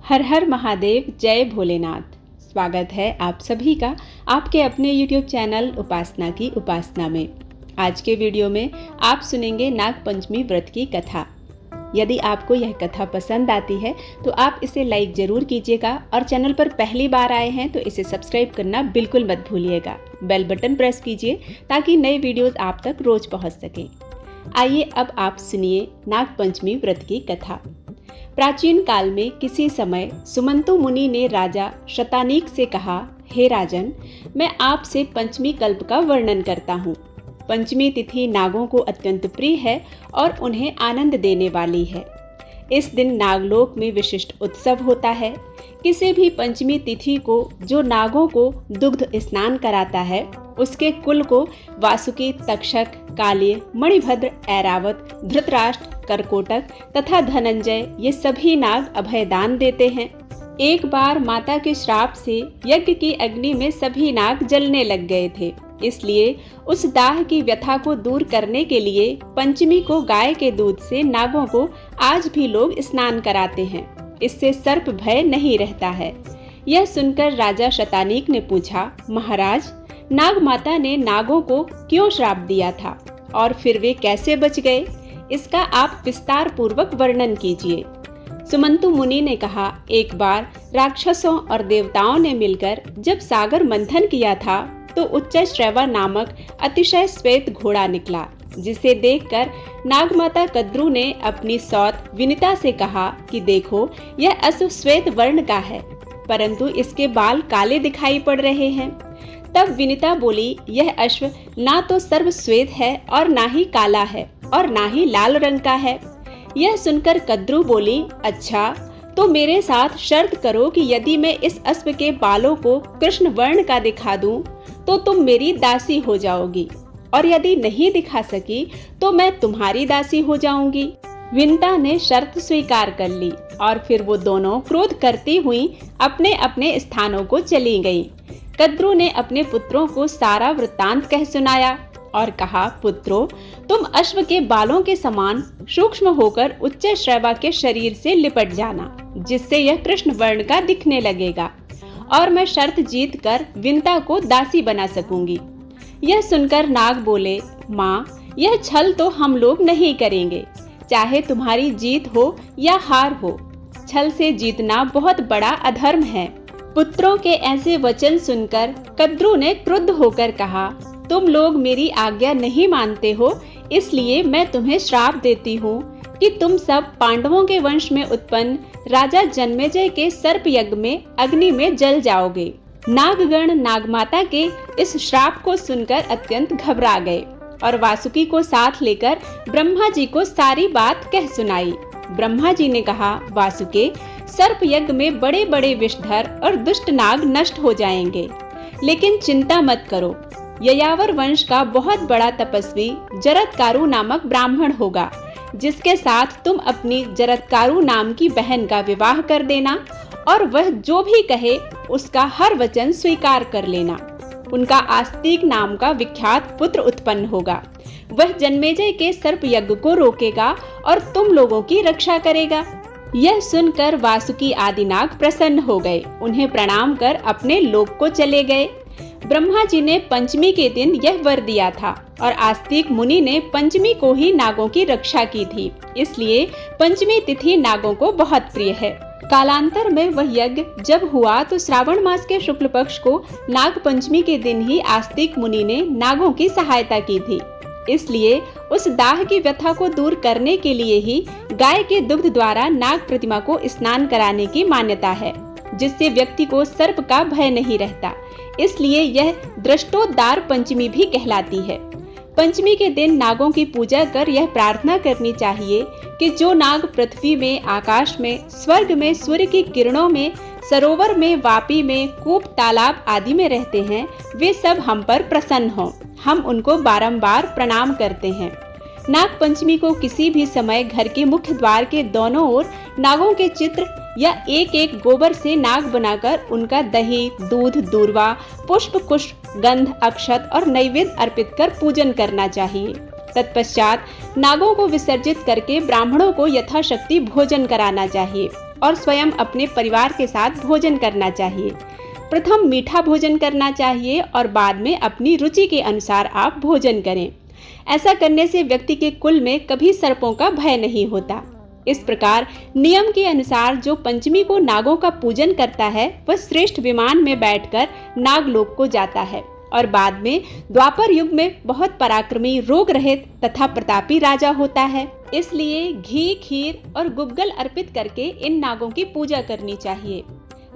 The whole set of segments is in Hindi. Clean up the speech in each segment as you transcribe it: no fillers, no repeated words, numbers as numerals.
हर हर महादेव, जय भोलेनाथ। स्वागत है आप सभी का आपके अपने YouTube चैनल उपासना की उपासना में। आज के वीडियो में आप सुनेंगे नाग पंचमी व्रत की कथा। यदि आपको यह कथा पसंद आती है तो आप इसे लाइक जरूर कीजिएगा और चैनल पर पहली बार आए हैं तो इसे सब्सक्राइब करना बिल्कुल मत भूलिएगा। बेल बटन प्रेस कीजिए ताकि नए वीडियोस आप तक रोज पहुंच सकें। आइए अब आप सुनिए नाग पंचमी व्रत की कथा। प्राचीन काल में किसी समय सुमंतु मुनि ने राजा शतानीक से कहा, हे राजन, मैं आपसे पंचमी कल्प का वर्णन करता हूँ। पंचमी तिथि नागों को अत्यंत प्रिय है और उन्हें आनंद देने वाली है। इस दिन नागलोक में विशिष्ट उत्सव होता है। किसी भी पंचमी तिथि को जो नागों को दुग्ध स्नान कराता है, उसके कुल को वासुकी, तक्षक, काल्य, मणिभद्र, ऐरावत, धृतराष्ट्र, करकोटक तथा धनंजय ये सभी नाग अभयदान देते हैं। एक बार माता के श्राप से यज्ञ की अग्नि में सभी नाग जलने लग गए थे। इसलिए उस दाह की व्यथा को दूर करने के लिए पंचमी को गाय के दूध से नागों को आज भी लोग स्नान कराते हैं। इससे सर्प भय नहीं रहता है। यह सुनकर राजा शतानीक ने पूछा, महाराज, नाग माता ने नागों को क्यों श्राप दिया था और फिर वे कैसे बच गए? इसका आप विस्तार पूर्वक वर्णन कीजिए। सुमंतु मुनि ने कहा, एक बार राक्षसों और देवताओं ने मिलकर जब सागर मंथन किया था तो उच्चैश्रवा नामक अतिशय श्वेत घोड़ा निकला, जिसे देखकर नागमाता कद्रू ने अपनी सौत विनिता से कहा कि देखो, यह अश्व श्वेत वर्ण का है, परंतु इसके बाल काले दिखाई पड़ रहे हैं। तब विनिता बोली, यह अश्व ना तो सर्व श्वेत है और ना ही काला है और ना ही लाल रंग का है। यह सुनकर कद्रू बोली, अच्छा, तो मेरे साथ शर्त करो कि यदि मैं इस अश्व के बालों को कृष्ण वर्ण का दिखा दूं तो तुम मेरी दासी हो जाओगी, और यदि नहीं दिखा सकी तो मैं तुम्हारी दासी हो जाऊंगी। विनिता ने शर्त स्वीकार कर ली और फिर वो दोनों क्रोध करती हुई अपने अपने स्थानों को चली गईं। कद्रू ने अपने पुत्रों को सारा वृत्तांत कह सुनाया और कहा, पुत्रों, तुम अश्व के बालों के समान सूक्ष्म होकर उच्चैश्रवा के शरीर से लिपट जाना, जिससे यह कृष्ण वर्ण का दिखने लगेगा और मैं शर्त जीत कर विनिता को दासी बना सकूंगी। यह सुनकर नाग बोले, माँ, यह छल तो हम लोग नहीं करेंगे, चाहे तुम्हारी जीत हो या हार हो। छल से जीतना बहुत बड़ा अधर्म है। पुत्रों के ऐसे वचन सुनकर कद्रू ने क्रुद्ध होकर कहा, तुम लोग मेरी आज्ञा नहीं मानते हो, इसलिए मैं तुम्हें श्राप देती हूँ कि तुम सब पांडवों के वंश में उत्पन्न राजा जन्मेजय के सर्प यज्ञ में अग्नि में जल जाओगे। नागगण नागमाता के इस श्राप को सुनकर अत्यंत घबरा गए और वासुकी को साथ लेकर ब्रह्मा जी को सारी बात कह सुनाई। ब्रह्मा जी ने कहा, वासुके, सर्प यज्ञ में बड़े बड़े विषधर और दुष्ट नाग नष्ट हो जाएंगे, लेकिन चिंता मत करो। ययावर वंश का बहुत बड़ा तपस्वी जरत्कारु नामक ब्राह्मण होगा, जिसके साथ तुम अपनी जरत्कारु नाम की बहन का विवाह कर देना और वह जो भी कहे उसका हर वचन स्वीकार कर लेना। उनका आस्तिक नाम का विख्यात पुत्र उत्पन्न होगा। वह जन्मेजय के सर्प यज्ञ को रोकेगा और तुम लोगों की रक्षा करेगा। यह सुनकर वासुकी आदि नाग प्रसन्न हो गए। उन्हें प्रणाम कर अपने लोक को चले गए। ब्रह्मा जी ने पंचमी के दिन यह वर दिया था और आस्तिक मुनि ने पंचमी को ही नागों की रक्षा की थी, इसलिए पंचमी तिथि नागों को बहुत प्रिय है। कालांतर में वह यज्ञ जब हुआ तो श्रावण मास के शुक्ल पक्ष को नाग पंचमी के दिन ही आस्तिक मुनि ने नागों की सहायता की थी। इसलिए उस दाह की व्यथा को दूर करने के लिए ही गाय के दुग्ध द्वारा नाग प्रतिमा को स्नान कराने की मान्यता है, जिससे व्यक्ति को सर्प का भय नहीं रहता। इसलिए यह दृष्टोद्धार पंचमी भी कहलाती है। पंचमी के दिन नागों की पूजा कर यह प्रार्थना करनी चाहिए कि जो नाग पृथ्वी में, आकाश में, स्वर्ग में, सूर्य की किरणों में, सरोवर में, वापी में, कूप, तालाब आदि में रहते हैं, वे सब हम पर प्रसन्न हों। हम उनको बारंबार प्रणाम करते हैं। नाग पंचमी को किसी भी समय घर के मुख्य द्वार के दोनों ओर नागों के चित्र या एक एक गोबर से नाग बनाकर उनका दही, दूध, दूर्वा, पुष्प, कुश, गंध, अक्षत और नैवेद्य अर्पित कर पूजन करना चाहिए। तत्पश्चात नागों को विसर्जित करके ब्राह्मणों को यथाशक्ति भोजन कराना चाहिए। और स्वयं अपने परिवार के साथ भोजन करना चाहिए। प्रथम मीठा भोजन करना चाहिए और बाद में अपनी रुचि के अनुसार आप भोजन करें। ऐसा करने से व्यक्ति के कुल में कभी सर्पों का भय नहीं होता। इस प्रकार नियम के अनुसार जो पंचमी को नागों का पूजन करता है वह श्रेष्ठ विमान में बैठकर नागलोक को जाता है और बाद में द्वापर युग में बहुत पराक्रमी, रोग रहित तथा प्रतापी राजा होता है। इसलिए घी, खीर और गुग्गल अर्पित करके इन नागों की पूजा करनी चाहिए।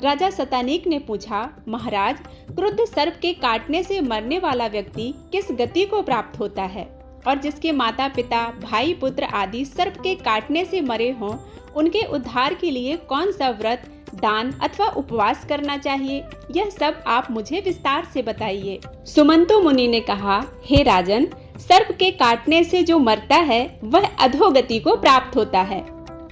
राजा शतानीक ने पूछा, महाराज, क्रुद्ध सर्प के काटने से मरने वाला व्यक्ति किस गति को प्राप्त होता है और जिसके माता पिता, भाई, पुत्र आदि सर्प के काटने से मरे हों, उनके उद्धार के लिए कौन सा व्रत, दान अथवा उपवास करना चाहिए? यह सब आप मुझे विस्तार से बताइए। सुमंतु मुनि ने कहा, हे राजन, सर्प के काटने से जो मरता है वह अधोगति को प्राप्त होता है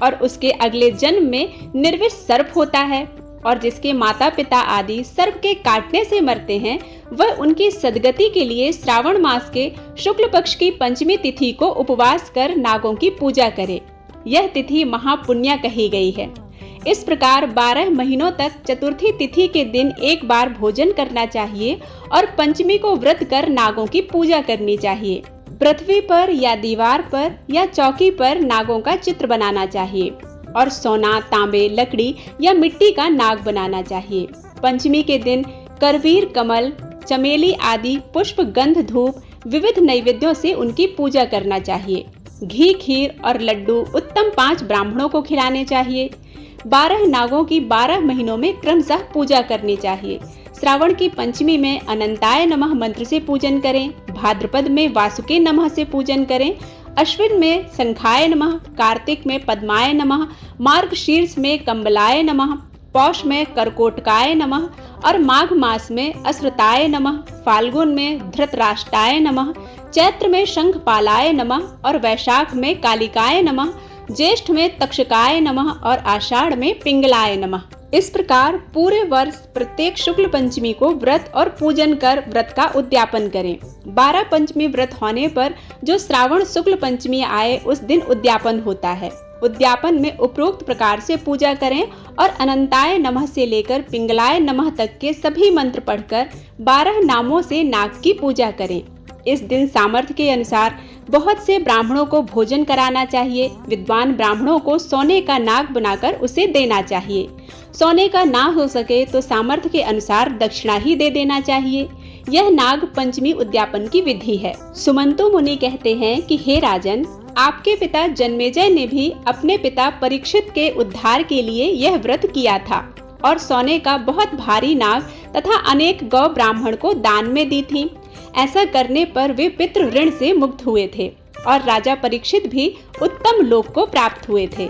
और उसके अगले जन्म में निर्विष सर्प होता है, और जिसके माता पिता आदि सर्प के काटने से मरते हैं वह उनकी सद्गति के लिए श्रावण मास के शुक्ल पक्ष की पंचमी तिथि को उपवास कर नागों की पूजा करे। यह तिथि महापुण्य कही गई है। इस प्रकार 12 महीनों तक चतुर्थी तिथि के दिन एक बार भोजन करना चाहिए और पंचमी को व्रत कर नागों की पूजा करनी चाहिए। पृथ्वी पर या दीवार पर या चौकी पर नागों का चित्र बनाना चाहिए और सोना, तांबे, लकड़ी या मिट्टी का नाग बनाना चाहिए। पंचमी के दिन करवीर, कमल, चमेली आदि पुष्प, गंध, धूप, विविध नैवेद्यों से उनकी पूजा करना चाहिए। घी, खीर और लड्डू उत्तम 5 ब्राह्मणों को खिलाने चाहिए। 12 नागों की 12 महीनों में क्रमशः पूजा करनी चाहिए। श्रावण की पंचमी में अनंताय नमः मंत्र से पूजन करें, भाद्रपद में वासुके नमः से पूजन करें, अश्विन में शंखाय नमः, कार्तिक में पद्माय नमः, मार्गशीर्ष में कंबलाय नमः, पौष में करकोटकाय नमः और माघ मास में अश्वताय नमः, फाल्गुन में धृतराष्ट्राय नमः, चैत्र में शंखपालाय नमः और वैशाख में कालिकाय नमः, ज्येष्ठ में तक्षकाय नमः और आषाढ़ में पिंगलाय नमः। इस प्रकार पूरे वर्ष प्रत्येक शुक्ल पंचमी को व्रत और पूजन कर व्रत का उद्यापन करें। 12 पंचमी व्रत होने पर जो श्रावण शुक्ल पंचमी आए उस दिन उद्यापन होता है। उद्यापन में उपरोक्त प्रकार से पूजा करें और अनंताय नमः से लेकर पिंगलाय नमः तक के सभी मंत्र पढ़कर 12 नामों से नाग की पूजा करें। इस दिन सामर्थ्य के अनुसार बहुत से ब्राह्मणों को भोजन कराना चाहिए। विद्वान ब्राह्मणों को सोने का नाग बनाकर उसे देना चाहिए। सोने का ना हो सके तो सामर्थ्य के अनुसार दक्षिणा ही दे देना चाहिए। यह नाग पंचमी उद्यापन की विधि है। सुमंतु मुनि कहते हैं कि हे राजन, आपके पिता जन्मेजय ने भी अपने पिता परीक्षित के उद्धार के लिए यह व्रत किया था और सोने का बहुत भारी नाग तथा अनेक गौ ब्राह्मण को दान में दी थी। ऐसा करने पर वे पितृ ऋण से मुक्त हुए थे और राजा परीक्षित भी उत्तम लोक को प्राप्त हुए थे।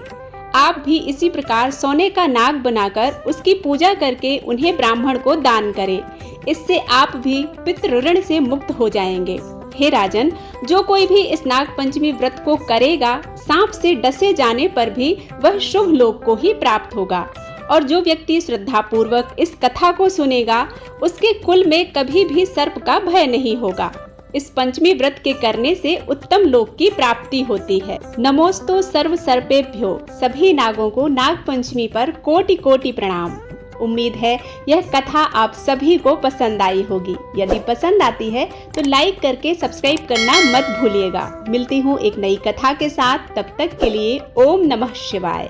आप भी इसी प्रकार सोने का नाग बनाकर उसकी पूजा करके उन्हें ब्राह्मण को दान करें। इससे आप भी पितृ ऋण से मुक्त हो जाएंगे। हे राजन, जो कोई भी इस नाग पंचमी व्रत को करेगा, सांप से डसे जाने पर भी वह शुभ लोक को ही प्राप्त होगा। और जो व्यक्ति श्रद्धा पूर्वक इस कथा को सुनेगा, उसके कुल में कभी भी सर्प का भय नहीं होगा। इस पंचमी व्रत के करने से उत्तम लोक की प्राप्ति होती है। नमोस्तु सर्व सर्पेभ्यो, सभी नागों को नाग पंचमी पर कोटि कोटि प्रणाम। उम्मीद है यह कथा आप सभी को पसंद आई होगी। यदि पसंद आती है तो लाइक करके सब्सक्राइब करना मत भूलिएगा। मिलती हूँ एक नई कथा के साथ, तब तक के लिए ओम नमः शिवाय।